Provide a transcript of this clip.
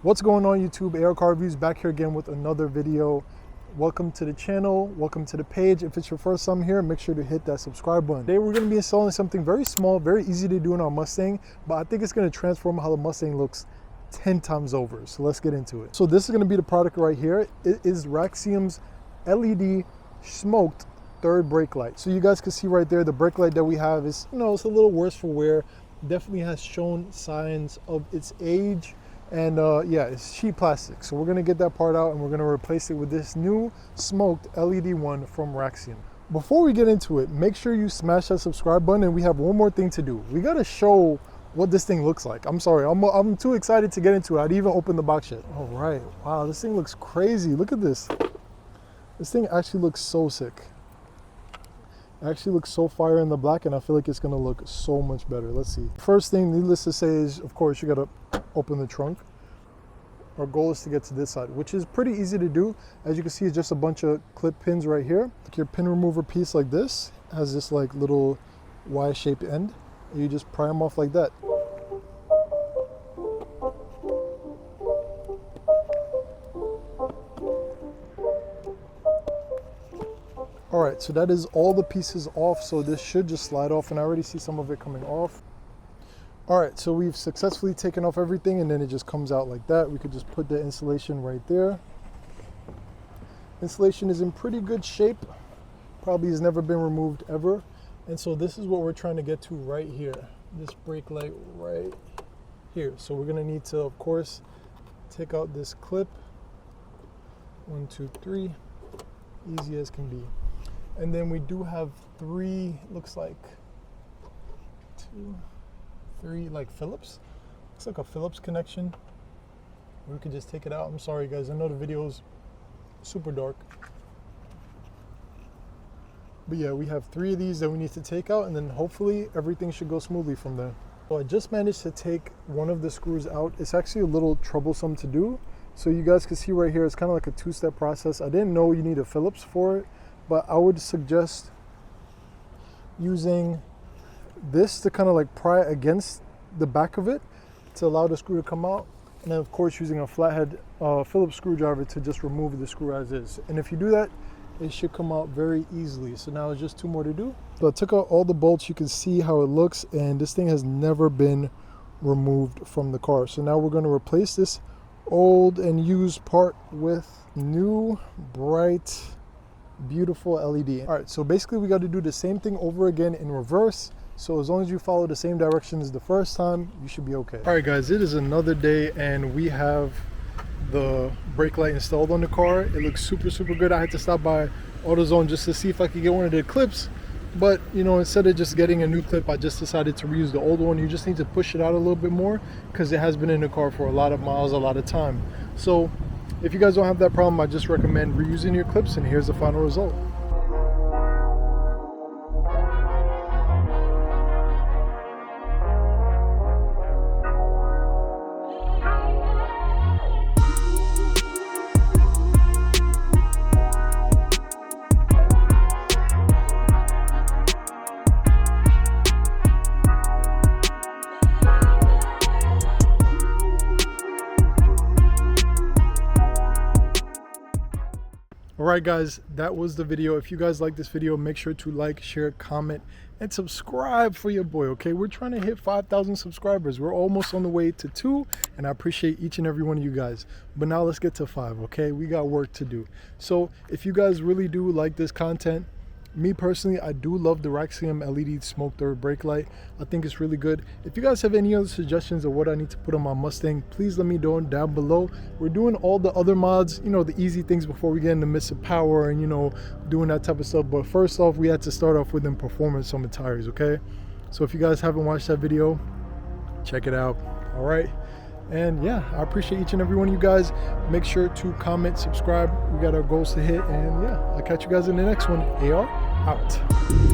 What's going on YouTube? AR Car Reviews back here again with another video. Welcome to the channel, welcome to the page. If it's your first time here, make sure to hit that subscribe button. Today we're going to be installing something very small, very easy to do in our Mustang, but I think it's going to transform how the Mustang looks 10 times over. So let's get into it. So this is going to be the product right here. It is Raxiom's LED smoked third brake light. So you guys can see right there, the brake light that we have is, it's a little worse for wear. Definitely has shown signs of its age. And yeah, it's cheap plastic. So we're gonna get that part out and we're gonna replace it with this new smoked LED one from Raxiom. Before we get into it, make sure you smash that subscribe button, and we have one more thing to do. We gotta show what this thing looks like. I'm sorry, I'm too excited to get into it. I'd even open the box yet. All right, wow, this thing looks crazy. Look at this. This thing actually looks so sick. It actually looks so fire in the black, and I feel like it's gonna look so much better. Let's see. First thing, needless to say, is of course you gotta open the trunk. Our goal is to get to this side, which is pretty easy to do. As you can see, it's just a bunch of clip pins right here. Like your pin remover piece like this has this like little Y-shaped end, and you just pry them off like that. All right, so that is all the pieces off, so this should just slide off, and I already see some of it coming off. All right, so we've successfully taken off everything, and then it just comes out like that. We could just put the insulation right there. Insulation is in pretty good shape. Probably has never been removed ever. And so this is what we're trying to get to right here. This brake light right here. So we're gonna need to, of course, take out this clip. 1, 2, 3, easy as can be. And then we do have 3, looks like 2, 3 like Phillips. Looks like a Phillips connection. We could just take it out. I'm sorry guys, I know the video is super dark. But yeah, we have 3 of these that we need to take out, and then hopefully everything should go smoothly from there. So I just managed to take one of the screws out. It's actually a little troublesome to do. So you guys can see right here, it's kind of like a 2-step process. I didn't know you need a Phillips for it, but I would suggest using this to kind of like pry against the back of it to allow the screw to come out, and then of course using a flathead Phillips screwdriver to just remove the screw as is. And if you do that, it should come out very easily. So now it's just 2 more to do. So I took out all the bolts. You can see how it looks, and this thing has never been removed from the car. So now we're going to replace this old and used part with new bright beautiful LED. All right, so basically we got to do the same thing over again in reverse. So as long as you follow the same directions the first time, you should be okay. All right guys, it is another day, and we have the brake light installed on the car. It looks super good. I had to stop by AutoZone just to see if I could get one of the clips, but instead of just getting a new clip, I just decided to reuse the old one. You just need to push it out a little bit more because it has been in the car for a lot of miles, a lot of time. So if you guys don't have that problem, I just recommend reusing your clips, and here's the final result. Alright guys, that was the video. If you guys like this video, make sure to like, share, comment, and subscribe for your boy, okay? We're trying to hit 5,000 subscribers. We're almost on the way to 2, and I appreciate each and every one of you guys. But now let's get to 5, okay? We got work to do. So if you guys really do like this content, me personally, I do love the Raxiom LED smoke third brake light. I think it's really good. If you guys have any other suggestions of what I need to put on my Mustang, please let me know down below. We're doing all the other mods, the easy things before we get into missing power and doing that type of stuff. But first off, we had to start off with them performance on the tires, okay? So if you guys haven't watched that video, check it out. All right. And yeah, I appreciate each and every one of you guys. Make sure to comment, subscribe. We got our goals to hit, and yeah, I'll catch you guys in the next one. AR out.